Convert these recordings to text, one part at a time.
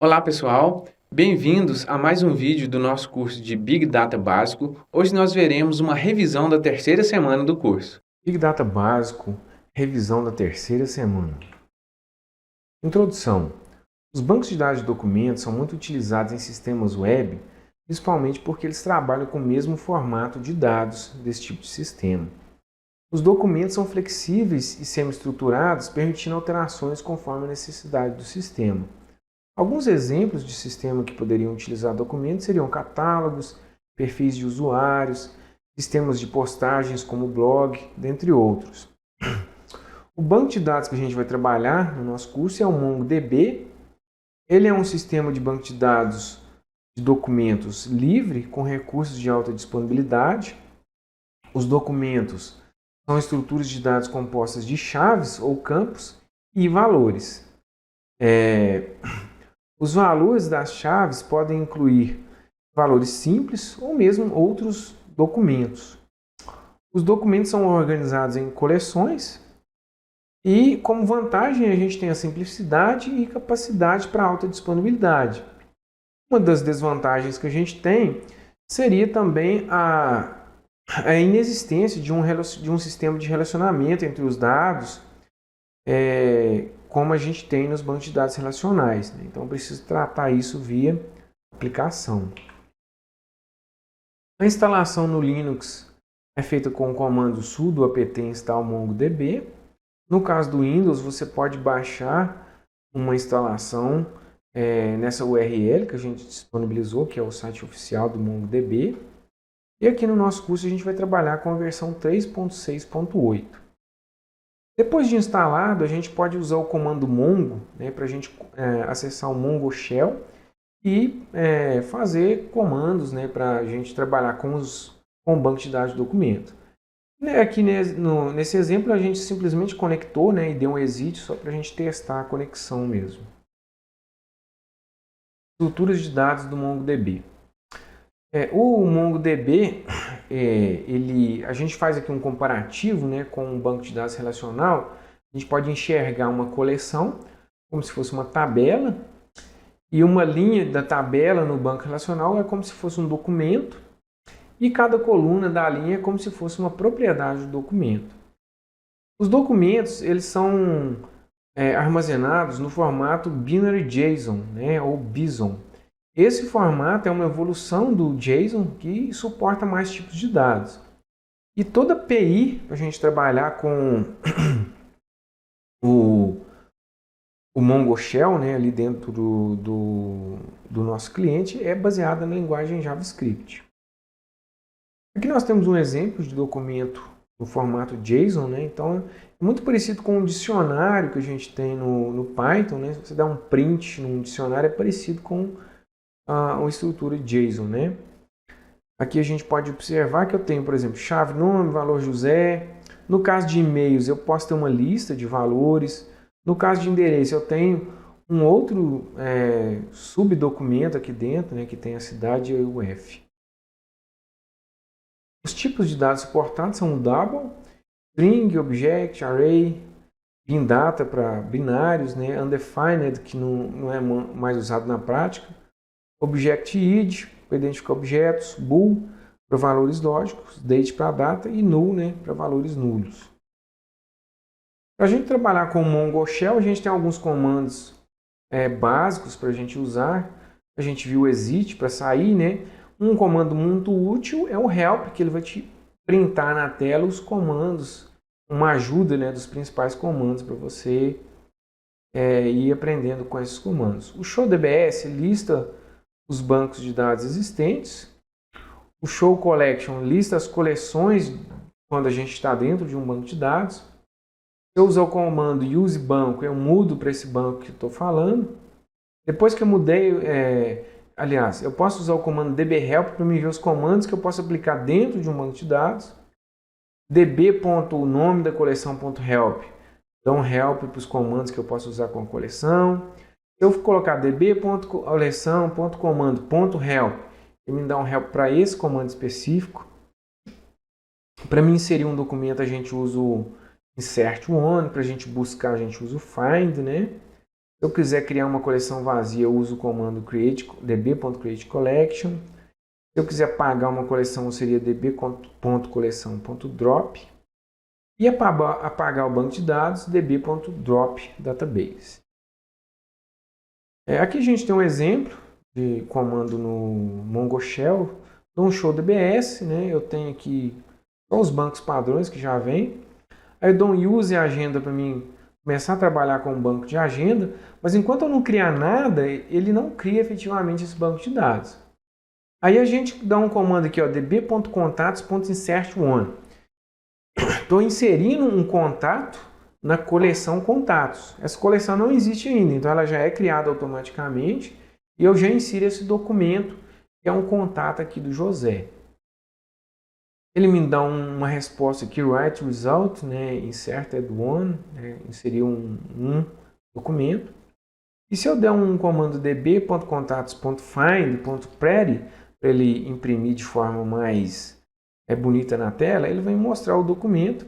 Olá pessoal, bem-vindos a mais um vídeo do nosso curso de Big Data Básico. Hoje nós veremos uma revisão da terceira semana do curso. Big Data Básico, revisão da terceira semana. Introdução. Os bancos de dados de documentos são muito utilizados em sistemas web, principalmente porque eles trabalham com o mesmo formato de dados desse tipo de sistema. Os documentos são flexíveis e semi-estruturados, permitindo alterações conforme a necessidade do sistema. Alguns exemplos de sistema que poderiam utilizar documentos seriam catálogos, perfis de usuários, sistemas de postagens como blog, dentre outros. O banco de dados que a gente vai trabalhar no nosso curso é o MongoDB. Ele é um sistema de banco de dados de documentos livre, com recursos de alta disponibilidade. Os documentos são estruturas de dados compostas de chaves ou campos e valores. Os valores das chaves podem incluir valores simples ou mesmo outros documentos. Os documentos são organizados em coleções e, como vantagem, a gente tem a simplicidade e capacidade para alta disponibilidade. Uma das desvantagens que a gente tem seria também a inexistência de um sistema de relacionamento entre os dados, como a gente tem nos bancos de dados relacionais. Então, preciso tratar isso via aplicação. A instalação no Linux é feita com o comando sudo apt install mongodb. No caso do Windows, você pode baixar uma instalação nessa URL que a gente disponibilizou, que é o site oficial do MongoDB. E aqui no nosso curso a gente vai trabalhar com a versão 3.6.8. Depois de instalado, a gente pode usar o comando mongo para a gente acessar o Mongo Shell e fazer comandos para a gente trabalhar com o banco de dados de documento. Aqui nesse exemplo a gente simplesmente conectou e deu um exit só para a gente testar a conexão mesmo. Estruturas de dados do MongoDB. O MongoDB, a gente faz aqui um comparativo com um banco de dados relacional. A gente pode enxergar uma coleção como se fosse uma tabela, e uma linha da tabela no banco relacional é como se fosse um documento, e cada coluna da linha é como se fosse uma propriedade do documento. Os documentos eles são armazenados no formato Binary JSON, ou BISON. Esse formato é uma evolução do JSON que suporta mais tipos de dados. E toda API, para a gente trabalhar com o Mongo Shell, ali dentro do nosso cliente, é baseada na linguagem JavaScript. Aqui nós temos um exemplo de documento no formato JSON, então é muito parecido com um dicionário que a gente tem no Python. Se você dá um print num dicionário, é parecido com uma estrutura JSON. Aqui a gente pode observar que eu tenho, por exemplo, chave, nome, valor José. No caso de e-mails, eu posso ter uma lista de valores. No caso de endereço, eu tenho um outro subdocumento aqui dentro, que tem a cidade e o UF. Os tipos de dados suportados são o double, string, object, array, bin data para binários, undefined, que não é mais usado na prática, object id, para identificar objetos, bool, para valores lógicos, date para data e null, para valores nulos. Para a gente trabalhar com o Mongo Shell, a gente tem alguns comandos básicos para a gente usar. A gente viu o exit para sair, Um comando muito útil é o help, que ele vai te printar na tela os comandos, uma ajuda dos principais comandos para você ir aprendendo com esses comandos. O showDBS lista os bancos de dados existentes. O show collection lista as coleções quando a gente está dentro de um banco de dados. Se eu usar o comando use banco, eu mudo para esse banco que eu estou falando. Depois que eu mudei, aliás, eu posso usar o comando dbhelp para me ver os comandos que eu posso aplicar dentro de um banco de dados. db.nome da coleção.help dá um help para os comandos que eu posso usar com a coleção. Se eu colocar db.coleção.comando.help, ele me dá um help para esse comando específico. Para me inserir um documento, a gente usa o insert one. Para a gente buscar, a gente usa o find, Se Se eu quiser criar uma coleção vazia, eu uso o comando db.createCollection. Se eu quiser apagar uma coleção, seria db.coleção.drop. E apagar o banco de dados, db.dropDatabase. Aqui a gente tem um exemplo de comando no Mongo Shell, dou um show DBS, né? Eu tenho aqui só os bancos padrões que já vem. Aí eu dou um use agenda para mim começar a trabalhar com um banco de agenda, mas enquanto eu não criar nada, ele não cria efetivamente esse banco de dados. Aí a gente dá um comando aqui, ó, db.contatos.insertOne. Estou inserindo um contato na coleção contatos. Essa coleção não existe ainda, então ela já é criada automaticamente e eu já insiro esse documento, que é um contato aqui do José. Ele me dá uma resposta aqui, write result, né, inserted one, né, inserir um documento. E se eu der um comando db.contatos.find.pretty, para ele imprimir de forma mais bonita na tela, ele vai mostrar o documento.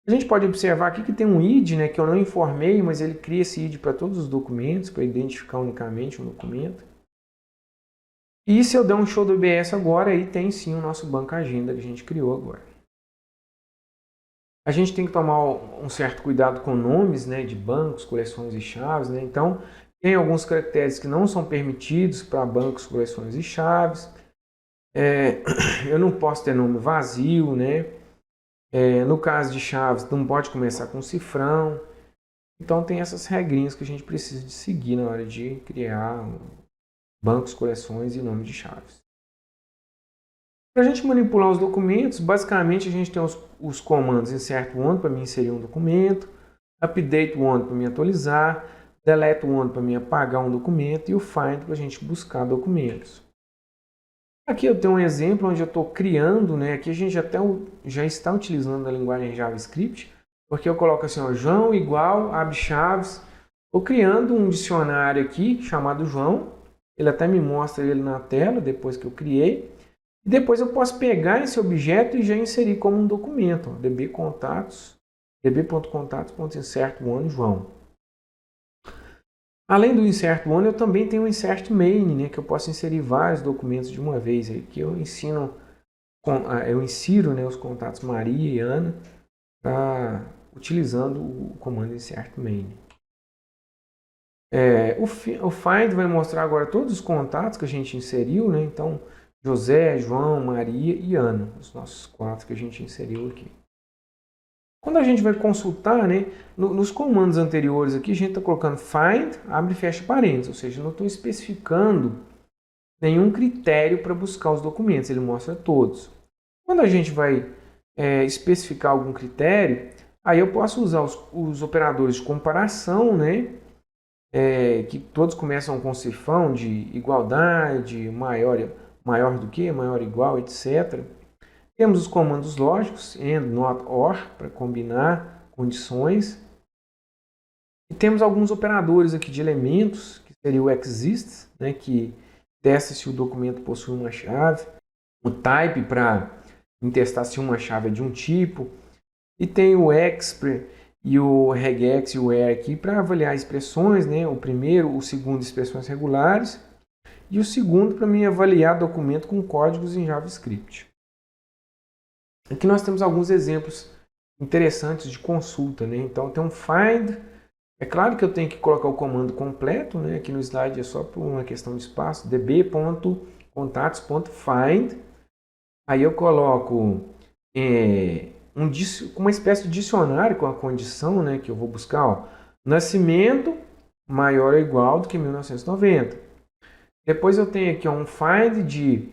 A gente pode observar aqui que tem um id, né, que eu não informei, mas ele cria esse id para todos os documentos, para identificar unicamente um documento. E se eu der um show do EBS agora, aí tem sim o nosso banco agenda que a gente criou agora. A gente tem que tomar um certo cuidado com nomes, né, de bancos, coleções e chaves, né? Então, tem alguns caracteres que não são permitidos para bancos, coleções e chaves. Eu não posso ter nome vazio, né? No caso de chaves, não pode começar com cifrão. Então, tem essas regrinhas que a gente precisa de seguir na hora de criar bancos, coleções e nome de chaves. Para a gente manipular os documentos, basicamente a gente tem os comandos insert_one para me inserir um documento, update_one para me atualizar, delete_one para me apagar um documento e o find para a gente buscar documentos. Aqui eu tenho um exemplo onde eu estou criando, né? Aqui a gente já está utilizando a linguagem JavaScript, porque eu coloco assim, ó, João igual abre chaves. Estou criando um dicionário aqui chamado João. Ele até me mostra ele na tela depois que eu criei. E depois eu posso pegar esse objeto e já inserir como um documento. Ó, db.contatos.insertOne João. Além do insert_one, eu também tenho o insert_main, né, que eu posso inserir vários documentos de uma vez. Aqui eu insiro, né, os contatos Maria e Ana utilizando o comando insert_main. O find vai mostrar agora todos os contatos que a gente inseriu, né? Então, José, João, Maria e Ana, os nossos 4 que a gente inseriu aqui. Quando a gente vai consultar, né, nos comandos anteriores aqui, a gente está colocando find, abre e fecha parênteses, ou seja, não estou especificando nenhum critério para buscar os documentos, ele mostra todos. Quando a gente vai especificar algum critério, aí eu posso usar os operadores de comparação, né, que todos começam com cifrão de igualdade, maior do que, maior igual, etc. Temos os comandos lógicos, and, not, or, para combinar condições. E temos alguns operadores aqui de elementos, que seria o exists, né, que testa se o documento possui uma chave. O type, para testar se uma chave é de um tipo. E tem o expr e o regex e o where aqui para avaliar expressões, né? O primeiro, o segundo, expressões regulares. E o segundo para mim avaliar documento com códigos em JavaScript. Aqui nós temos alguns exemplos interessantes de consulta, né? Então tem um find. É claro que eu tenho que colocar o comando completo, né? Aqui no slide é só por uma questão de espaço. db.contatos.find. Aí eu coloco uma espécie de dicionário com a condição, né? Que eu vou buscar. Ó, nascimento maior ou igual do que 1990. Depois eu tenho aqui um find de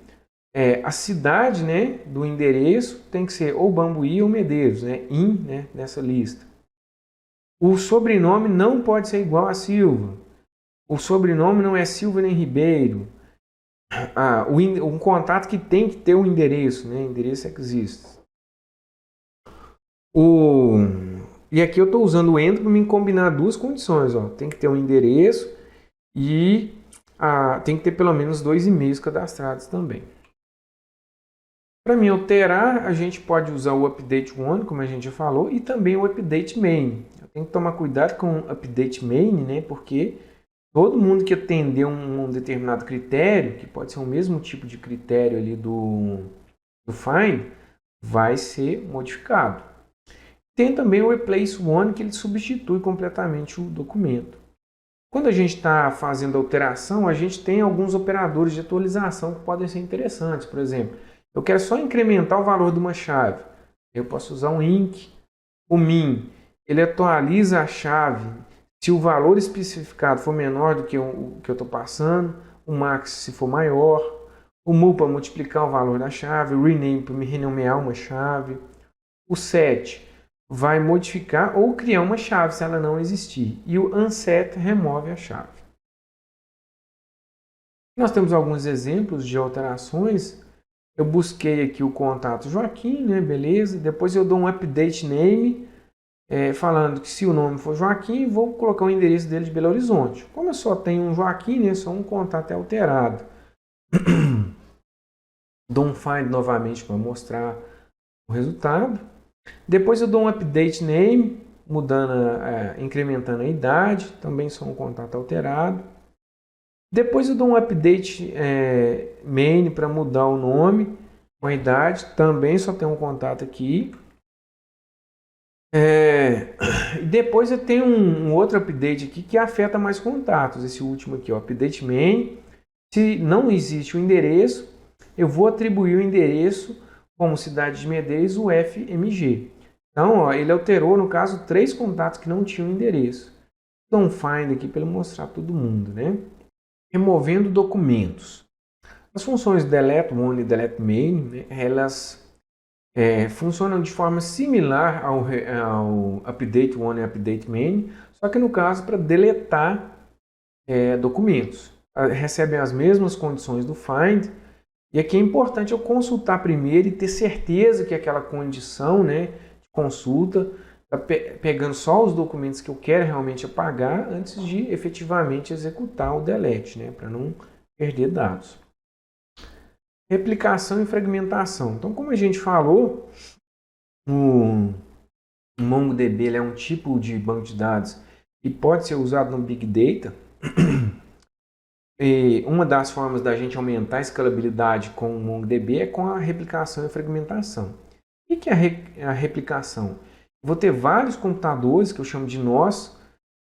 a cidade, né, do endereço tem que ser ou Bambuí ou Medeiros, né, né, nessa lista. O sobrenome não pode ser igual a Silva. O sobrenome não é Silva nem Ribeiro. Um contato que tem que ter um endereço, né, endereço existe. E aqui eu estou usando o AND para me combinar duas condições. Ó. Tem que ter um endereço e tem que ter pelo menos 2 e-mails cadastrados também. Para mim alterar, a gente pode usar o update_one, como a gente já falou, e também o update_main. Eu tenho que tomar cuidado com o update_main, né, porque todo mundo que atender um determinado critério, que pode ser o mesmo tipo de critério ali do find, vai ser modificado. Tem também o replace one, que ele substitui completamente o documento. Quando a gente está fazendo alteração, a gente tem alguns operadores de atualização que podem ser interessantes. Por exemplo, eu quero só incrementar o valor de uma chave. Eu posso usar um inc. O min, ele atualiza a chave se o valor especificado for menor do que o que eu estou passando. O max se for maior. O mul para multiplicar o valor da chave. O rename para me renomear uma chave. O set vai modificar ou criar uma chave se ela não existir. E o unset remove a chave. Nós temos alguns exemplos de alterações. Eu busquei aqui o contato Joaquim, né? Beleza. Depois eu dou um update name, falando que se o nome for Joaquim, vou colocar o endereço dele de Belo Horizonte. Como eu só tenho um Joaquim, né? Só um contato é alterado. Dou um find novamente para mostrar o resultado. Depois eu dou um update name, incrementando a idade, também só um contato alterado. Depois eu dou um update main para mudar o nome com a idade, também só tem um contato aqui. E depois eu tenho um outro update aqui que afeta mais contatos, esse último aqui, ó, update main. Se não existe o endereço, eu vou atribuir o endereço como cidade de Medeiros, o FMG. Então, ó, ele alterou, no caso, 3 contatos que não tinham endereço. Dou um find aqui para ele mostrar todo mundo, né? Removendo documentos. As funções delete one e delete main, né, elas funcionam de forma similar ao update one e update main, só que no caso para deletar documentos. Recebem as mesmas condições do find. E aqui é importante eu consultar primeiro e ter certeza que aquela condição, né, de consulta está pegando só os documentos que eu quero realmente apagar antes de efetivamente executar o delete, né, para não perder dados. Replicação e fragmentação. Então, como a gente falou, o MongoDB ele é um tipo de banco de dados que pode ser usado no Big Data. E uma das formas da gente aumentar a escalabilidade com o MongoDB é com a replicação e fragmentação. O que é a replicação? Vou ter vários computadores, que eu chamo de nós,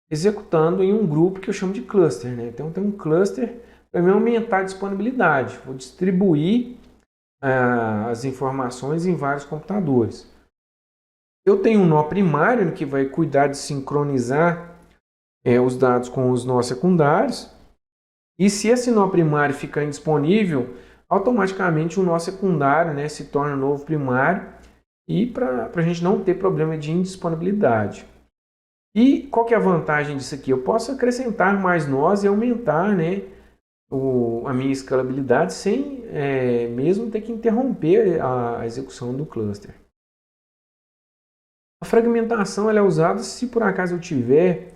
executando em um grupo que eu chamo de cluster, né? Então tem um cluster para me aumentar a disponibilidade. Vou distribuir as informações em vários computadores. Eu tenho um nó primário, que vai cuidar de sincronizar os dados com os nós secundários. E se esse nó primário ficar indisponível, automaticamente o nó secundário, né, se torna novo primário, e para a gente não ter problema de indisponibilidade. E qual que é a vantagem disso aqui? Eu posso acrescentar mais nós e aumentar, né, a minha escalabilidade sem mesmo ter que interromper a execução do cluster. A fragmentação ela é usada se por acaso eu tiver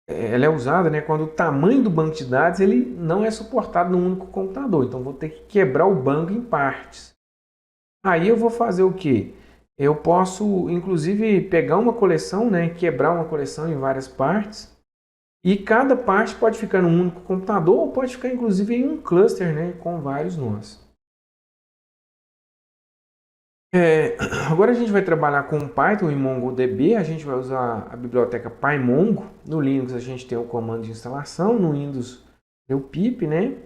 ela é usada, né, quando o tamanho do banco de dados ele não é suportado num único computador. Então, vou ter que quebrar o banco em partes. Aí eu vou fazer o quê? Eu posso, inclusive, pegar uma coleção, né, quebrar uma coleção em várias partes. E cada parte pode ficar num único computador ou pode ficar, inclusive, em um cluster, né, com vários nós. Agora a gente vai trabalhar com Python e MongoDB. A gente vai usar a biblioteca PyMongo. No Linux a gente tem o comando de instalação, no Windows tem o pip, né?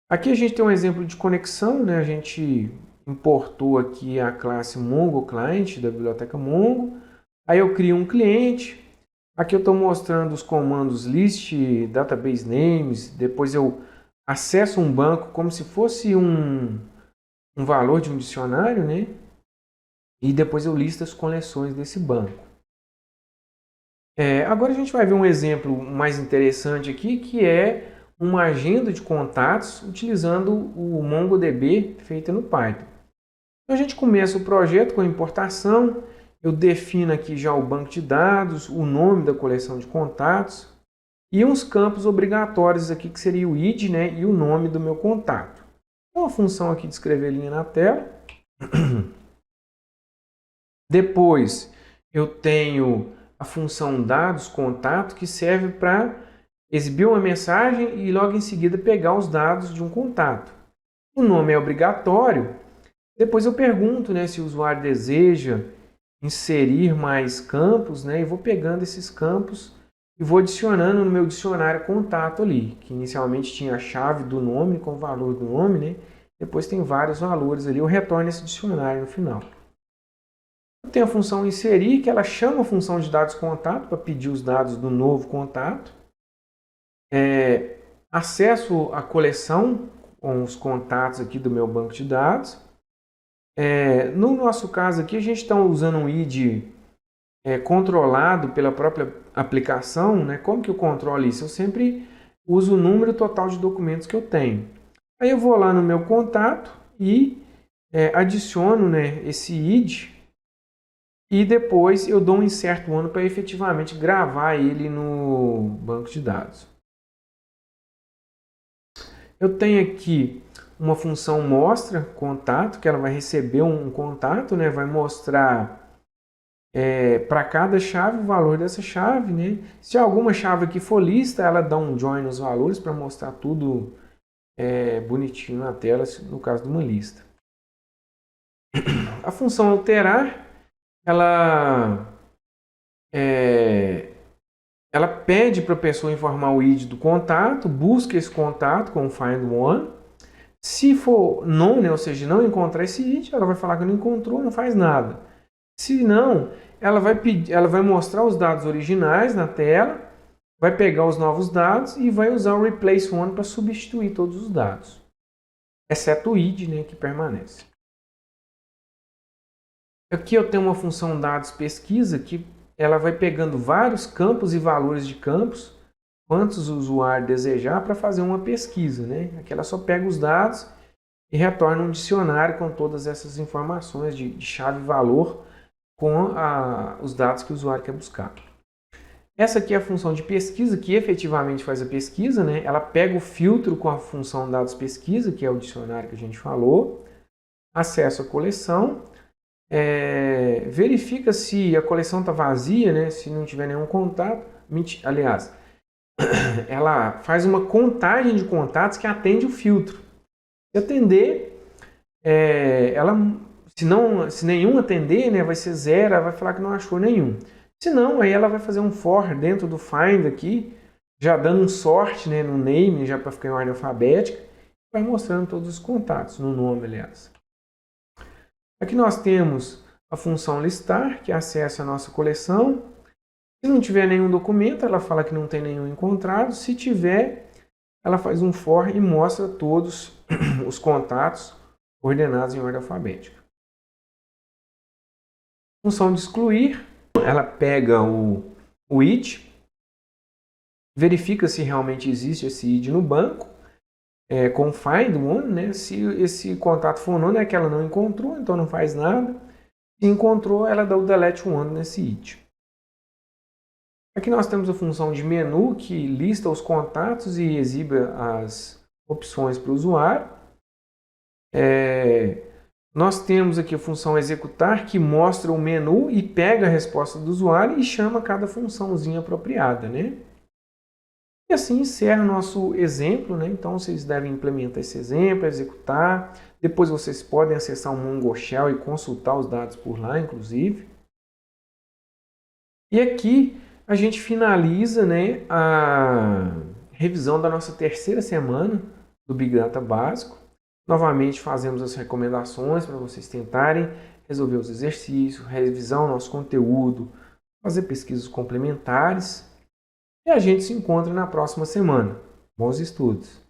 Aqui a gente tem um exemplo de conexão, né? A gente importou aqui a classe Mongo Client da biblioteca Mongo. Aí eu crio um cliente. Aqui eu estou mostrando os comandos list, database names. Depois eu acesso um banco como se fosse um valor de um dicionário, né? E depois eu listo as coleções desse banco. Agora a gente vai ver um exemplo mais interessante aqui, que é uma agenda de contatos utilizando o MongoDB feita no Python. Então a gente começa o projeto com a importação, eu defino aqui já o banco de dados, o nome da coleção de contatos e uns campos obrigatórios aqui que seria o id, né, e o nome do meu contato. Uma função aqui de escrever linha na tela. Depois eu tenho a função dados contato, que serve para exibir uma mensagem e logo em seguida pegar os dados de um contato. O nome é obrigatório. Depois eu pergunto, né, se o usuário deseja inserir mais campos, né, e vou pegando esses campos e vou adicionando no meu dicionário contato ali, que inicialmente tinha a chave do nome com o valor do nome, né? Depois tem vários valores ali, eu retorno esse dicionário no final. Eu tenho a função inserir, que ela chama a função de dados contato para pedir os dados do novo contato. Acesso à coleção com os contatos aqui do meu banco de dados. No nosso caso aqui, a gente está usando um ID controlado pela própria aplicação, né? Como que eu controlo isso? Eu sempre uso o número total de documentos que eu tenho. Aí eu vou lá no meu contato e adiciono, né, esse ID e depois eu dou um insert one para efetivamente gravar ele no banco de dados. Eu tenho aqui uma função mostra contato, que ela vai receber um contato, né, vai mostrar para cada chave o valor dessa chave, né? Se alguma chave aqui for lista, ela dá um join nos valores para mostrar tudo bonitinho na tela, no caso de uma lista. A função alterar, ela pede para a pessoa informar o ID do contato, busca esse contato com o find one. Se for none, ou seja, não encontrar esse ID, ela vai falar que não encontrou, não faz nada. Se não, ela vai mostrar os dados originais na tela, vai pegar os novos dados e vai usar o replace one para substituir todos os dados, exceto o ID, né, que permanece. Aqui eu tenho uma função dados pesquisa que ela vai pegando vários campos e valores de campos, quantos o usuário desejar, para fazer uma pesquisa, né? Aqui ela só pega os dados e retorna um dicionário com todas essas informações de chave e valor com os dados que o usuário quer buscar. Essa aqui é a função de pesquisa, que efetivamente faz a pesquisa, né? Ela pega o filtro com a função dados pesquisa, que é o dicionário que a gente falou, acessa a coleção, verifica se a coleção está vazia, né? Se não tiver nenhum contato. Aliás, ela faz uma contagem de contatos que atende o filtro. Se atender, se nenhum atender, né, vai ser zero, ela vai falar que não achou nenhum. Se não, aí ela vai fazer um for dentro do find aqui, já dando um sort, né, no name, já para ficar em ordem alfabética, vai mostrando todos os contatos, no nome, aliás. Aqui nós temos a função listar, que acessa a nossa coleção. Se não tiver nenhum documento, ela fala que não tem nenhum encontrado. Se tiver, ela faz um for e mostra todos os contatos ordenados em ordem alfabética. Função de excluir, ela pega o id, verifica se realmente existe esse id no banco, com find one, né? Se esse contato for none, é que ela não encontrou, então não faz nada. Se encontrou, ela dá o delete one nesse id. Aqui nós temos a função de menu, que lista os contatos e exibe as opções para o usuário. Nós temos aqui a função executar, que mostra o menu e pega a resposta do usuário e chama cada funçãozinha apropriada, né? E assim encerra o nosso exemplo, né? Então vocês devem implementar esse exemplo, executar. Depois vocês podem acessar o Mongo Shell e consultar os dados por lá, inclusive. E aqui a gente finaliza, né, a revisão da nossa terceira semana do Big Data Básico. Novamente fazemos as recomendações para vocês tentarem resolver os exercícios, revisar o nosso conteúdo, fazer pesquisas complementares. E a gente se encontra na próxima semana. Bons estudos!